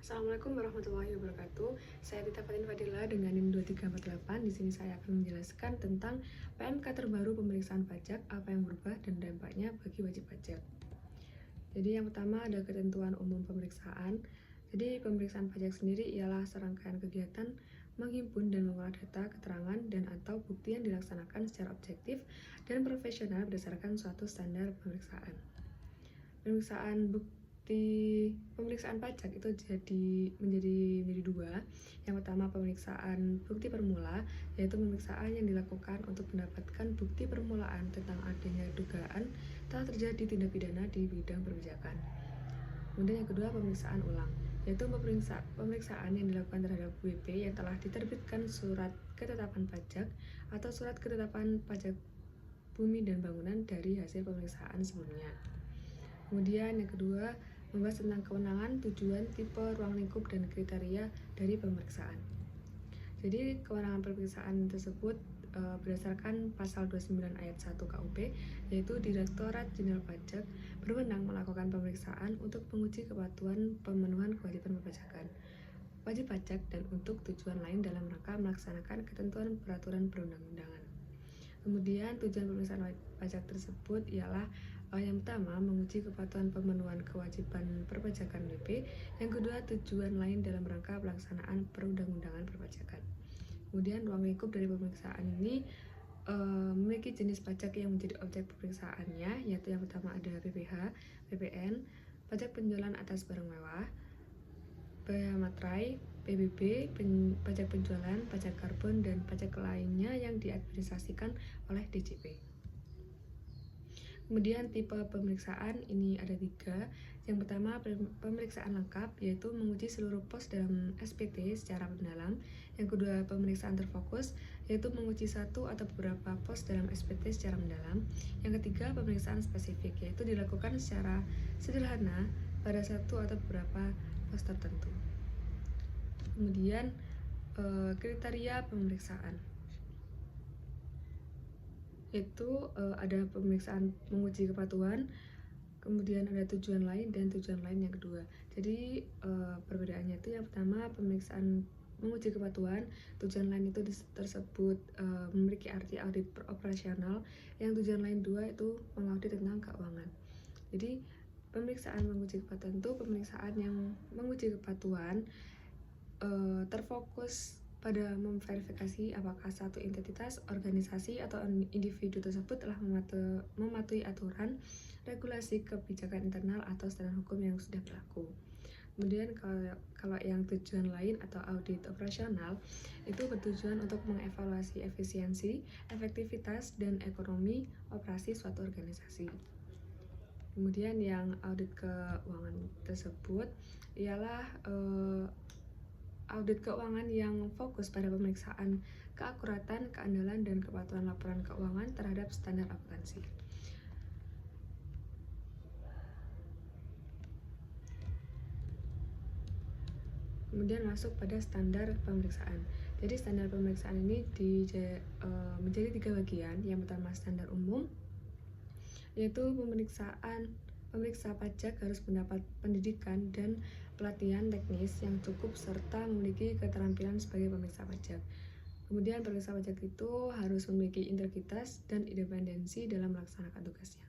Assalamualaikum warahmatullahi wabarakatuh. Saya Tita Fatin Fadila dengan NIM 2348. Di sini saya akan menjelaskan tentang PMK terbaru pemeriksaan pajak, apa yang berubah dan dampaknya bagi wajib pajak. Jadi yang pertama ada ketentuan umum pemeriksaan. Jadi pemeriksaan pajak sendiri ialah serangkaian kegiatan menghimpun dan mengolah data, keterangan, dan atau bukti yang dilaksanakan secara objektif dan profesional berdasarkan suatu standar pemeriksaan. Pemeriksaan pajak itu menjadi dua. Yang pertama pemeriksaan bukti permula, yaitu pemeriksaan yang dilakukan untuk mendapatkan bukti permulaan tentang adanya dugaan telah terjadi tindak pidana di bidang perpajakan. Kemudian yang kedua pemeriksaan ulang, yaitu pemeriksaan yang dilakukan terhadap WP yang telah diterbitkan surat ketetapan pajak atau surat ketetapan pajak bumi dan bangunan dari hasil pemeriksaan sebelumnya. Kemudian yang kedua membahas tentang kewenangan, tujuan, tipe, ruang lingkup, dan kriteria dari pemeriksaan. Jadi kewenangan pemeriksaan tersebut berdasarkan pasal 29 ayat 1 KUP, yaitu Direktorat Jenderal Pajak berwenang melakukan pemeriksaan untuk menguji kepatuhan pemenuhan kewajiban perpajakan wajib pajak dan untuk tujuan lain dalam rangka melaksanakan ketentuan peraturan perundang-undangan. Kemudian tujuan pemeriksaan pajak tersebut ialah yang pertama menguji kepatuhan pemenuhan kewajiban perpajakan WP, yang kedua tujuan lain dalam rangka pelaksanaan perundang-undangan perpajakan. Kemudian ruang lingkup dari pemeriksaan ini memiliki jenis pajak yang menjadi objek pemeriksaannya, yaitu yang pertama ada PPH, PPN, pajak penjualan atas barang mewah, bea materai, PBB, pajak penjualan, pajak karbon, dan pajak lainnya yang diadministrasikan oleh DJP. Kemudian tipe pemeriksaan ini ada 3. Yang pertama pemeriksaan lengkap, yaitu menguji seluruh pos dalam SPT secara mendalam. Yang kedua pemeriksaan terfokus, yaitu menguji satu atau beberapa pos dalam SPT secara mendalam. Yang ketiga pemeriksaan spesifik, yaitu dilakukan secara sederhana pada satu atau beberapa pos tertentu. Kemudian kriteria pemeriksaan itu ada pemeriksaan menguji kepatuhan, kemudian ada tujuan lain dan tujuan lain yang kedua. Jadi perbedaannya itu yang pertama pemeriksaan menguji kepatuhan, tujuan lain itu tersebut memiliki arti audit operasional, yang tujuan lain dua itu mengaudit tentang keuangan. Jadi pemeriksaan menguji kepatuhan itu pemeriksaan yang menguji kepatuhan terfokus pada memverifikasi apakah satu entitas, organisasi, atau individu tersebut telah mematuhi aturan, regulasi, kebijakan internal, atau standar hukum yang sudah berlaku. Kemudian kalau yang tujuan lain atau audit operasional itu bertujuan untuk mengevaluasi efisiensi, efektivitas, dan ekonomi operasi suatu organisasi. Kemudian yang audit keuangan tersebut ialah audit keuangan yang fokus pada pemeriksaan keakuratan, keandalan, dan kepatuhan laporan keuangan terhadap standar akuntansi. Kemudian masuk pada standar pemeriksaan. Jadi standar pemeriksaan ini menjadi 3 bagian. Yang pertama standar umum, yaitu pemeriksa pajak harus mendapat pendidikan dan pelatihan teknis yang cukup serta memiliki keterampilan sebagai pemeriksa pajak. Kemudian pemeriksa pajak itu harus memiliki integritas dan independensi dalam melaksanakan tugasnya.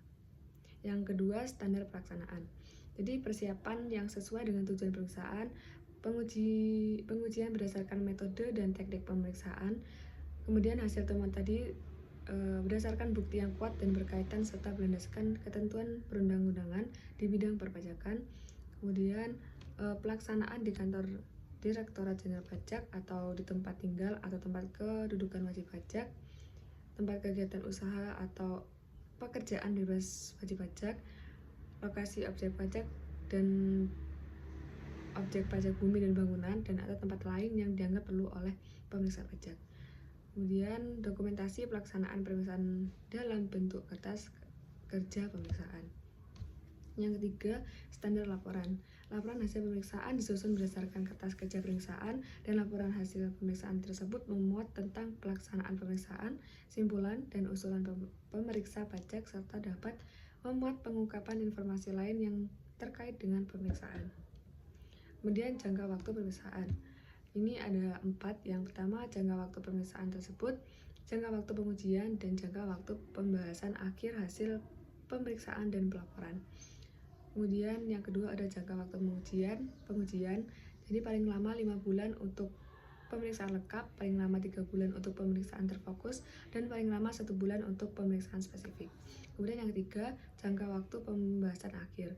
Yang kedua, standar pelaksanaan. Jadi persiapan yang sesuai dengan tujuan pemeriksaan, pengujian berdasarkan metode dan teknik pemeriksaan. Kemudian hasil temuan tadi berdasarkan bukti yang kuat dan berkaitan serta berdasarkan ketentuan perundang-undangan di bidang perpajakan. Kemudian pelaksanaan di kantor Direktorat Jenderal Pajak atau di tempat tinggal atau tempat kedudukan wajib pajak, tempat kegiatan usaha atau pekerjaan bebas wajib pajak, lokasi objek pajak dan objek pajak bumi dan bangunan, dan atau tempat lain yang dianggap perlu oleh pemeriksa pajak. Kemudian dokumentasi pelaksanaan pemeriksaan dalam bentuk kertas kerja pemeriksaan. Yang ketiga, standar laporan. Laporan hasil pemeriksaan disusun berdasarkan kertas kerja pemeriksaan, dan laporan hasil pemeriksaan tersebut memuat tentang pelaksanaan pemeriksaan, simpulan, dan usulan pemeriksa pajak, serta dapat memuat pengungkapan informasi lain yang terkait dengan pemeriksaan. Kemudian jangka waktu pemeriksaan. Ini ada 4. Yang pertama, jangka waktu pemeriksaan tersebut, jangka waktu pengujian, dan jangka waktu pembahasan akhir hasil pemeriksaan dan pelaporan. Kemudian yang kedua ada jangka waktu pengujian. Jadi paling lama 5 bulan untuk pemeriksaan lengkap, paling lama 3 bulan untuk pemeriksaan terfokus, dan paling lama 1 bulan untuk pemeriksaan spesifik. Kemudian yang ketiga, jangka waktu pembahasan akhir.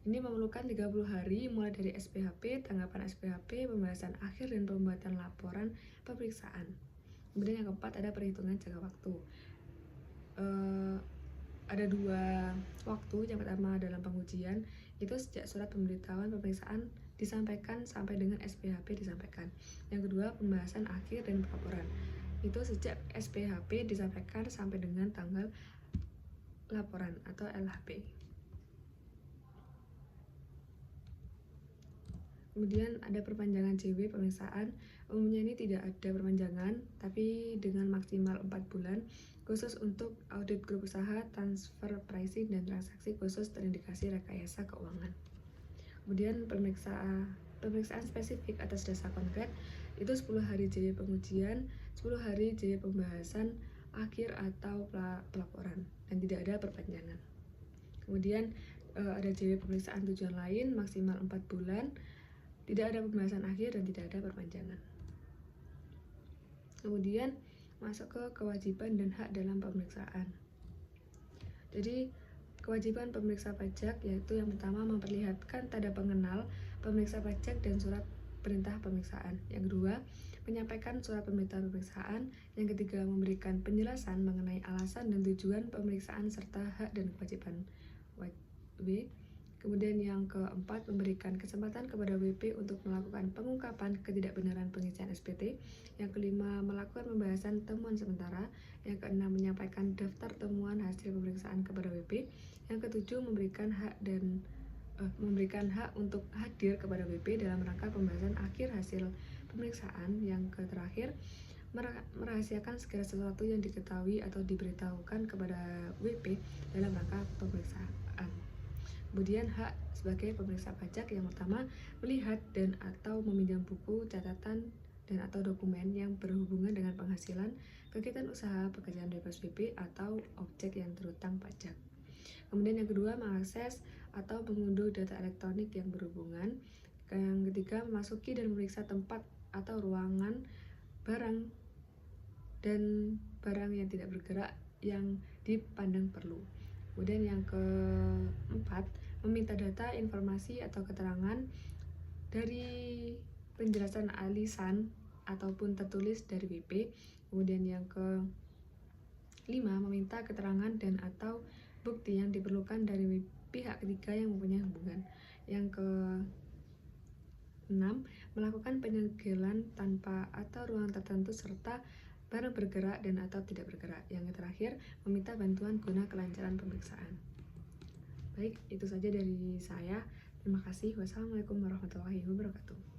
Ini memerlukan 30 hari mulai dari SPHP, tanggapan SPHP, pembahasan akhir, dan pembuatan laporan pemeriksaan. Kemudian yang keempat ada perhitungan jangka waktu. Ada 2 waktu. Yang pertama dalam pengujian, itu sejak surat pemberitahuan pemeriksaan disampaikan sampai dengan SPHP disampaikan. Yang kedua, pembahasan akhir dan pelaporan. Itu sejak SPHP disampaikan sampai dengan tanggal laporan atau LHP. Kemudian ada perpanjangan JW pemeriksaan. Umumnya ini tidak ada perpanjangan, tapi dengan maksimal 4 bulan, khusus untuk audit grup usaha, transfer pricing, dan transaksi khusus terindikasi rekayasa keuangan. Kemudian pemeriksaan spesifik atas dasar konkret, itu 10 hari JW pengujian, 10 hari JW pembahasan akhir atau pelaporan, dan tidak ada perpanjangan. Kemudian ada JW pemeriksaan tujuan lain maksimal 4 bulan, tidak ada pembahasan akhir, dan tidak ada perpanjangan. Kemudian masuk ke kewajiban dan hak dalam pemeriksaan. Jadi kewajiban pemeriksa pajak yaitu yang pertama memperlihatkan tanda pengenal pemeriksa pajak dan surat perintah pemeriksaan. Yang kedua, menyampaikan surat permintaan pemeriksaan. Yang ketiga, memberikan penjelasan mengenai alasan dan tujuan pemeriksaan serta hak dan kewajiban WP. Kemudian yang keempat, memberikan kesempatan kepada WP untuk melakukan pengungkapan ketidakbenaran pengisian SPT. Yang kelima, melakukan pembahasan temuan sementara. Yang keenam, menyampaikan daftar temuan hasil pemeriksaan kepada WP. Yang ketujuh, memberikan hak untuk hadir kepada WP dalam rangka pembahasan akhir hasil pemeriksaan. Yang terakhir, merahasiakan segala sesuatu yang diketahui atau diberitahukan kepada WP dalam rangka pemeriksaan. Kemudian hak sebagai pemeriksa pajak, yang pertama melihat dan atau meminjam buku, catatan, dan atau dokumen yang berhubungan dengan penghasilan, kegiatan usaha, pekerjaan bebas WP, atau objek yang terutang pajak. Kemudian yang kedua, mengakses atau mengunduh data elektronik yang berhubungan. Yang ketiga, memasuki dan memeriksa tempat atau ruangan barang dan barang yang tidak bergerak yang dipandang perlu. Kemudian yang keempat, meminta data, informasi, atau keterangan dari penjelasan alisan ataupun tertulis dari WP. Kemudian yang kelima, meminta keterangan dan atau bukti yang diperlukan dari pihak ketiga yang mempunyai hubungan. Yang keenam, melakukan penyegelan tanpa atau ruang tertentu serta barang bergerak dan atau tidak bergerak. Yang terakhir, meminta bantuan guna kelancaran pemeriksaan. Baik, itu saja dari saya. Terima kasih. Wassalamualaikum warahmatullahi wabarakatuh.